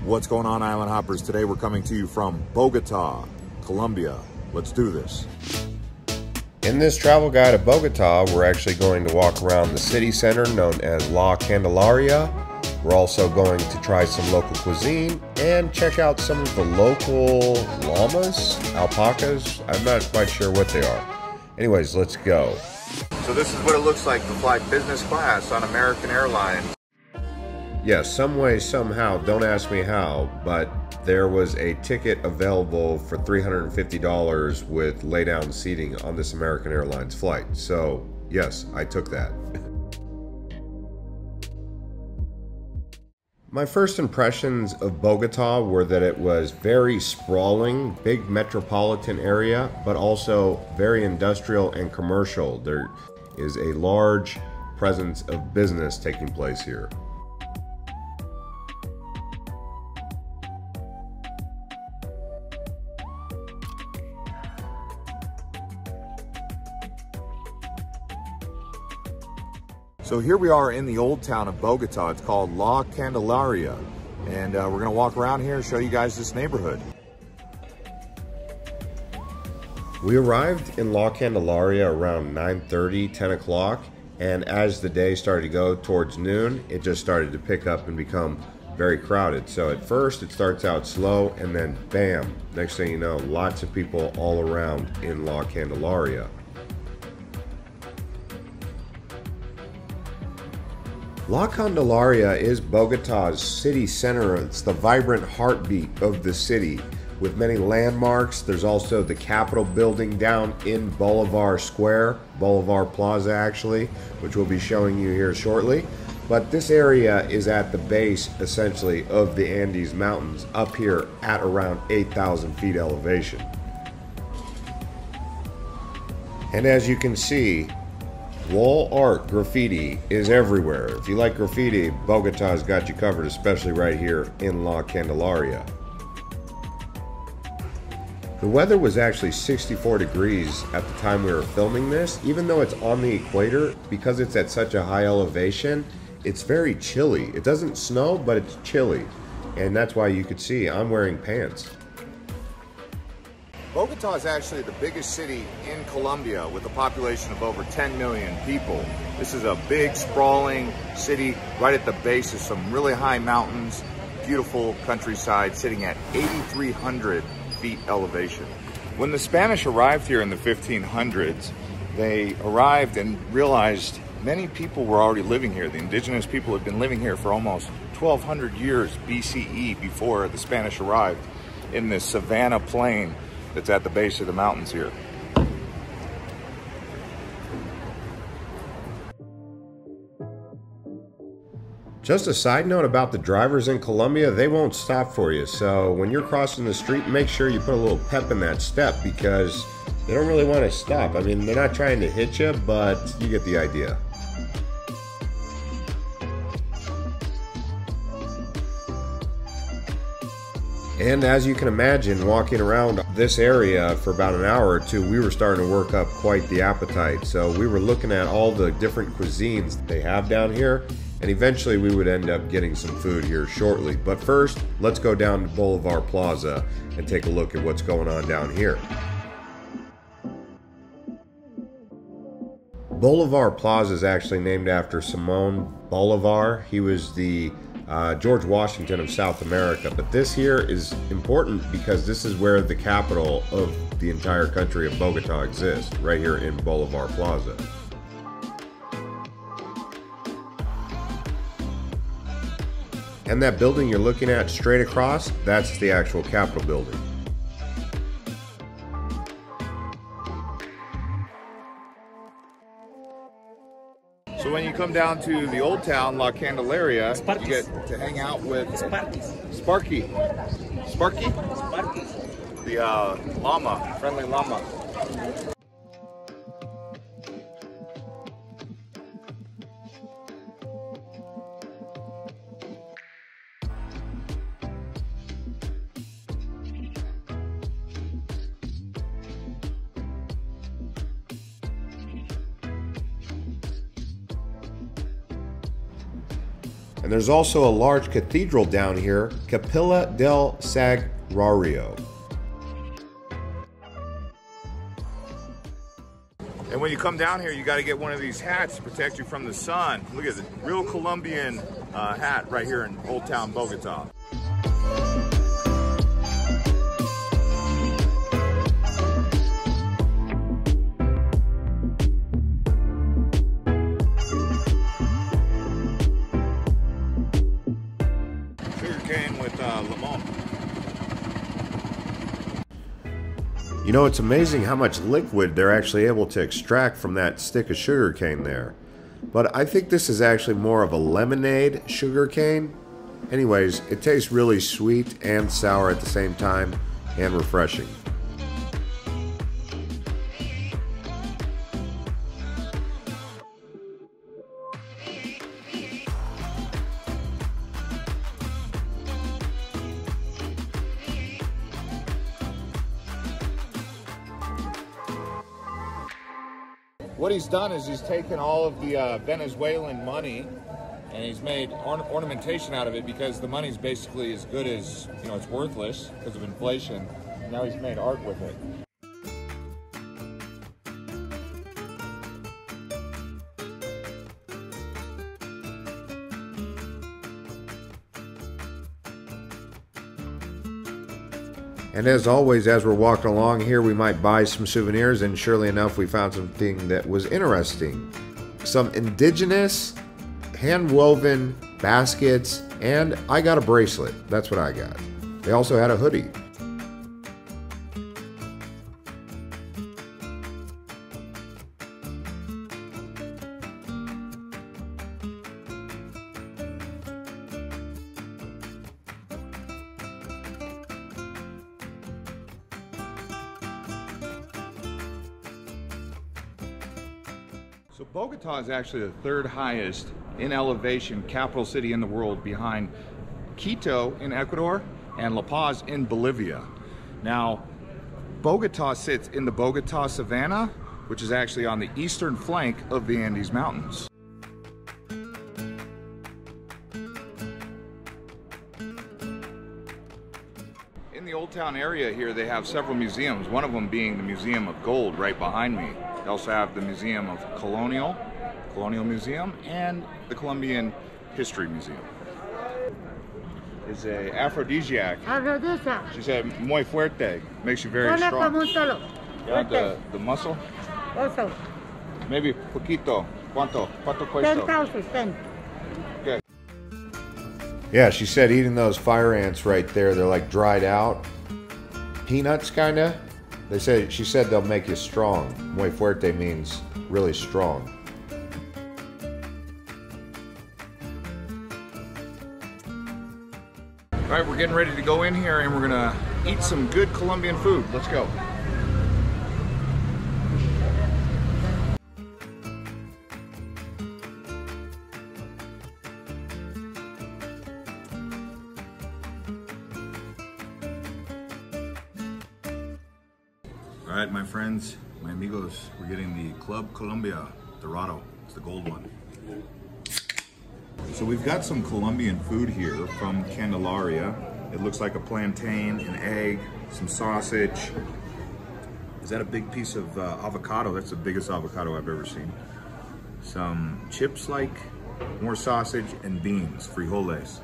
What's going on, Island Hoppers? Today we're coming to you from Bogota, Colombia. Let's do this. In this travel guide of Bogota, we're actually going to walk around the city center known as La Candelaria. We're also going to try some local cuisine and check out some of the local llamas, alpacas. I'm not quite sure what they are. Anyways, let's go. So this is what it looks like to fly business class on American Airlines. Yes, some way, somehow, don't ask me how, but there was a ticket available for $350 with lay-down seating on this American Airlines flight. So, yes, I took that. My first impressions of Bogota were that it was very sprawling, big metropolitan area, but also very industrial and commercial. There is a large presence of business taking place here. So here we are in the old town of Bogota. It's called La Candelaria. And we're gonna walk around here and show you guys this neighborhood. We arrived in La Candelaria around 9:30, 10 o'clock. And as the day started to go towards noon, it just started to pick up and become very crowded. So at first it starts out slow and then bam, next thing you know, lots of people all around in La Candelaria. La Candelaria is Bogota's city center. It's the vibrant heartbeat of the city with many landmarks. There's also the Capitol building down in Boulevard Square, Boulevard Plaza actually, which we'll be showing you here shortly. But this area is at the base essentially of the Andes Mountains up here at around 8,000 feet elevation. And as you can see, wall art graffiti is everywhere. If you like graffiti, Bogota's got you covered, especially right here in La Candelaria. The weather was actually 64 degrees at the time we were filming this. Even though it's on the equator, because it's at such a high elevation, it's very chilly. It doesn't snow, but it's chilly. And that's why you could see I'm wearing pants. Bogota is actually the biggest city in Colombia with a population of over 10 million people. This is a big, sprawling city right at the base of some really high mountains, beautiful countryside sitting at 8,300 feet elevation. When the Spanish arrived here in the 1500s, they arrived and realized many people were already living here. The indigenous people had been living here for almost 1,200 years BCE before the Spanish arrived in this savanna plain that's at the base of the mountains here. Just a side note about the drivers in Colombia, they won't stop for you. So when you're crossing the street, make sure you put a little pep in that step because they don't really want to stop. I mean, they're not trying to hit you, but you get the idea. And as you can imagine, walking around this area for about an hour or two, we were starting to work up quite the appetite. So we were looking at all the different cuisines they have down here, and eventually we would end up getting some food here shortly. But first, let's go down to Boulevard Plaza and take a look at what's going on down here. Boulevard Plaza is actually named after Simon Bolivar. He was the George Washington of South America, but this here is important because this is where the capital of the entire country of Bogota exists, right here in Boulevard Plaza. And that building you're looking at straight across, that's the actual Capitol building. So when you come down to the old town, La Candelaria, you get to hang out with Sparky, the llama, friendly llama. And there's also a large cathedral down here, Capilla del Sagrario. And when you come down here, you got to get one of these hats to protect you from the sun. Look at the real Colombian hat right here in Old Town Bogota. Sugarcane with limon. You know, it's amazing how much liquid they're actually able to extract from that stick of sugar cane there. But I think this is actually more of a lemonade sugar cane. Anyways, it tastes really sweet and sour at the same time and refreshing. What he's done is he's taken all of the Venezuelan money and he's made ornamentation out of it, because the money's basically as good as, you know, it's worthless because of inflation. Now he's made art with it. And as always, as we're walking along here, we might buy some souvenirs, and surely enough, we found something that was interesting. Some indigenous, hand-woven baskets, and I got a bracelet. That's what I got. They also had a hoodie. So Bogota is actually the third highest in elevation capital city in the world, behind Quito in Ecuador and La Paz in Bolivia. Now, Bogota sits in the Bogota Savanna, which is actually on the eastern flank of the Andes Mountains. In the Old Town area here, they have several museums, one of them being the Museum of Gold right behind me. They also have the Museum of Colonial Museum, and the Colombian History Museum. It's a aphrodisiac. She said, muy fuerte, makes you very strong. You want the muscle? Also, Maybe poquito. ¿Cuánto cuesta? 10,000. Okay. Yeah, she said eating those fire ants right there, they're like dried out peanuts, kinda. She said they'll make you strong. Muy fuerte means really strong. All right, we're getting ready to go in here and we're gonna eat some good Colombian food. Let's go. All right, my friends, my amigos, we're getting the Club Colombia Dorado. It's the gold one. So we've got some Colombian food here from Candelaria. It looks like a plantain, an egg, some sausage. Is that a big piece of avocado? That's the biggest avocado I've ever seen. Some chips, like more sausage, and beans, frijoles.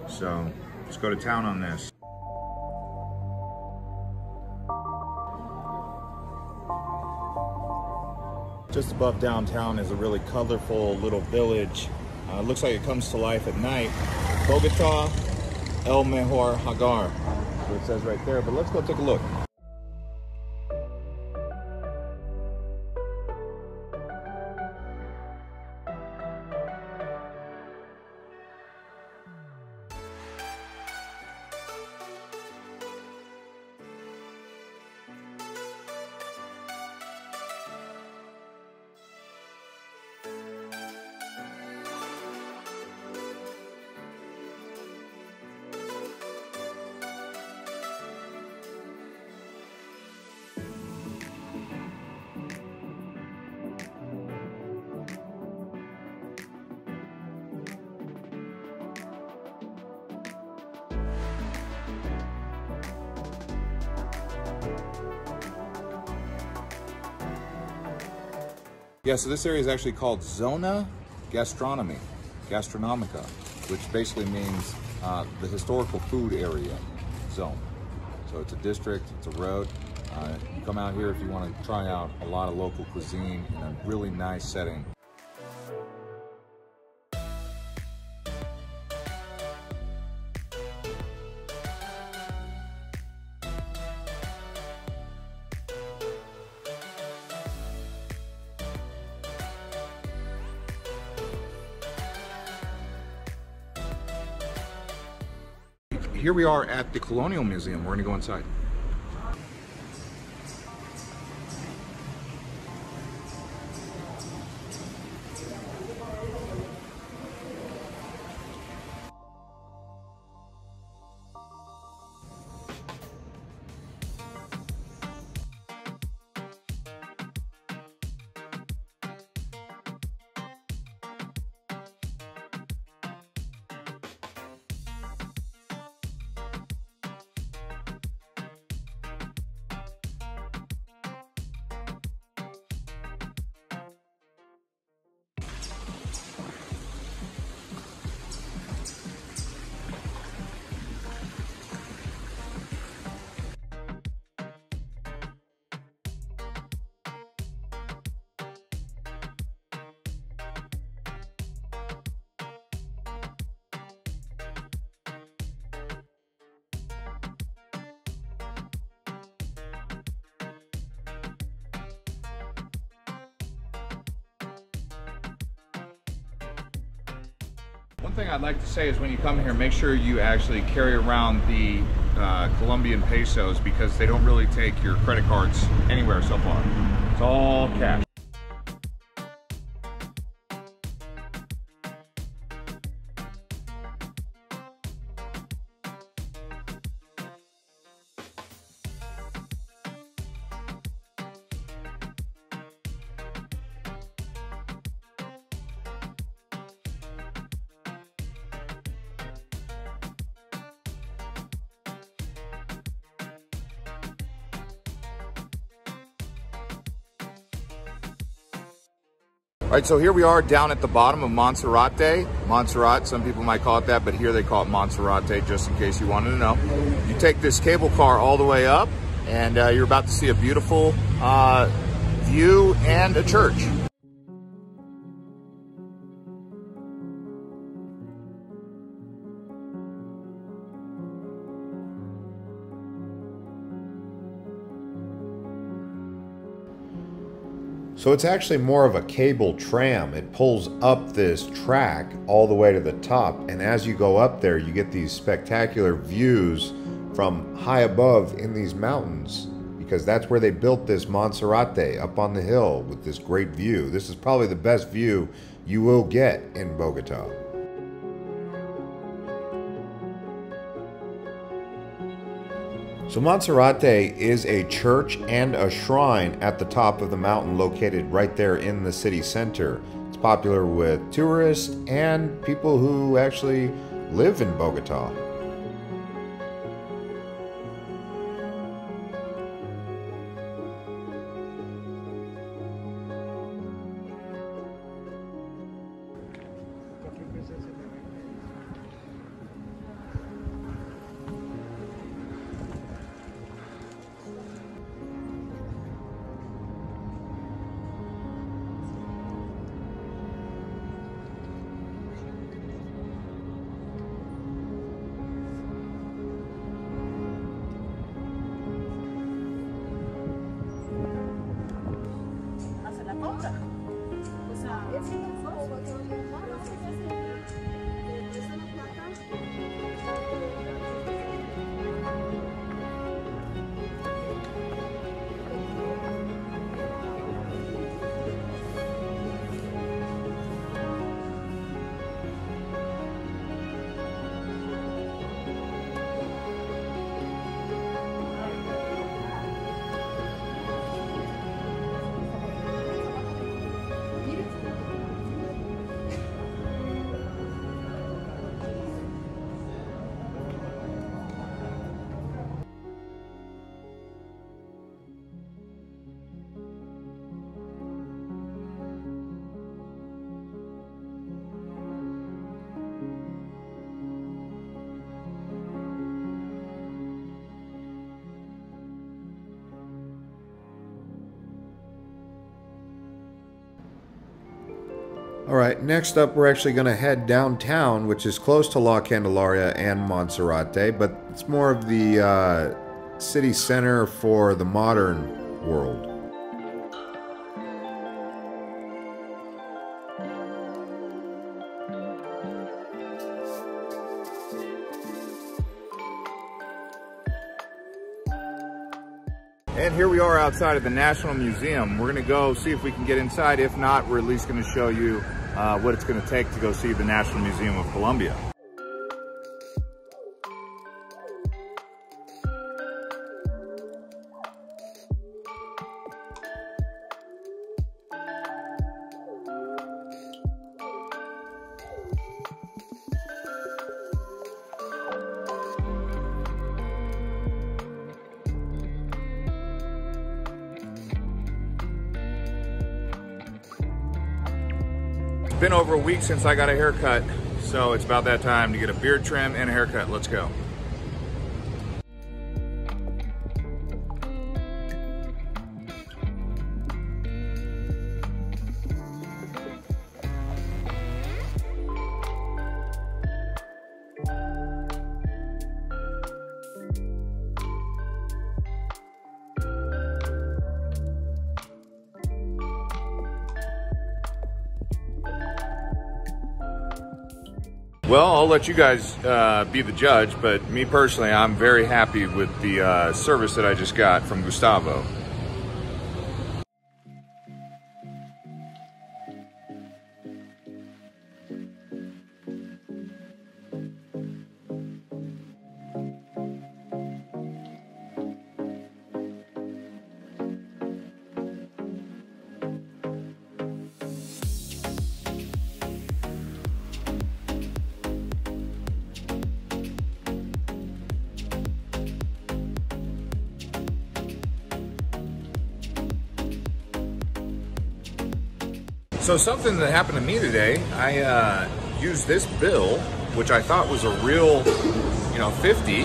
So let's go to town on this. Just above downtown is a really colorful little village. It looks like it comes to life at night. Bogota, El Mejor Hogar. That's what it says right there, but let's go take a look. Yeah, so this area is actually called Zona Gastronomica, which basically means the historical food area zone. So it's a district, it's a road. You come out here if you want to try out a lot of local cuisine in a really nice setting. Here we are at the Colonial Museum. We're gonna go inside. One thing I'd like to say is when you come here, make sure you actually carry around the Colombian pesos, because they don't really take your credit cards anywhere so far. It's all cash. All right, so here we are down at the bottom of Monserrate. Montserrat, some people might call it that, but here they call it Monserrate, just in case you wanted to know. You take this cable car all the way up, and you're about to see a beautiful view and a church. So it's actually more of a cable tram. It pulls up this track all the way to the top, and as you go up there, you get these spectacular views from high above in these mountains, because that's where they built this Monserrate, up on the hill with this great view. This is probably the best view you will get in Bogota. So Monserrate is a church and a shrine at the top of the mountain, located right there in the city center. It's popular with tourists and people who actually live in Bogota. All right, next up we're actually going to head downtown, which is close to La Candelaria and Monserrate, but it's more of the city center for the modern world. And here we are outside of the National Museum. We're gonna go see if we can get inside. If not, we're at least gonna show you what it's gonna take to go see the National Museum of Colombia. It's been over a week since I got a haircut, so it's about that time to get a beard trim and a haircut. Let's go. Well, I'll let you guys be the judge, but me personally, I'm very happy with the service that I just got from Gustavo. So something that happened to me today, I used this bill, which I thought was a real, 50.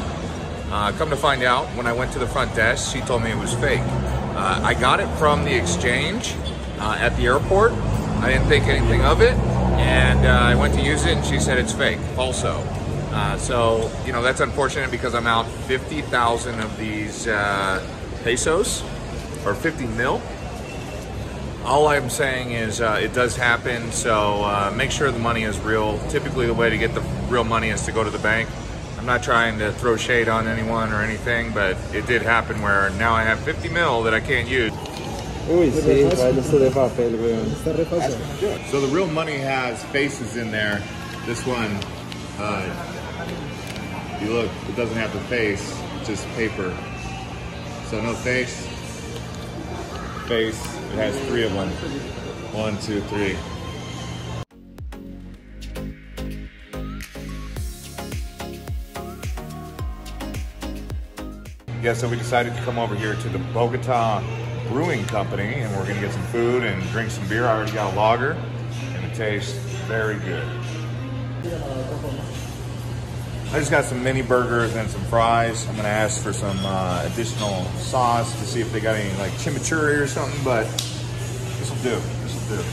Come to find out, when I went to the front desk, she told me it was fake. I got it from the exchange at the airport. I didn't think anything of it, and I went to use it, and she said it's fake also. So, that's unfortunate because I'm out 50,000 of these pesos, or 50 mil. All I'm saying is it does happen, so make sure the money is real. Typically the way to get the real money is to go to the bank. I'm not trying to throw shade on anyone or anything, but it did happen where now I have 50 mil that I can't use. Uy, sí, trae esto de papel, weón. So the real money has faces in there. This one, you look, it doesn't have the face, it's just paper. So no face. Face, it has 3 of them. 1, 2, 3. Yeah, so we decided to come over here to the Bogota Brewing Company, and we're gonna get some food and drink some beer. I already got a lager, and it tastes very good. I just got some mini burgers and some fries. I'm gonna ask for some additional sauce to see if they got any like chimichurri or something, but this will do, this will do.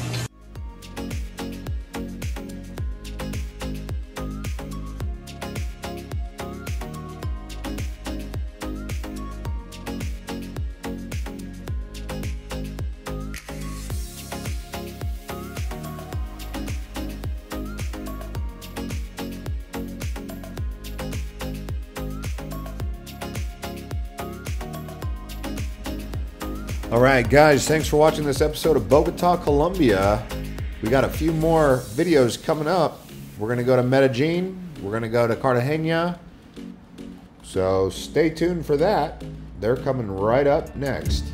All right, guys, thanks for watching this episode of Bogota, Colombia. We got a few more videos coming up. We're going to go to Medellin. We're going to go to Cartagena. So stay tuned for that. They're coming right up next.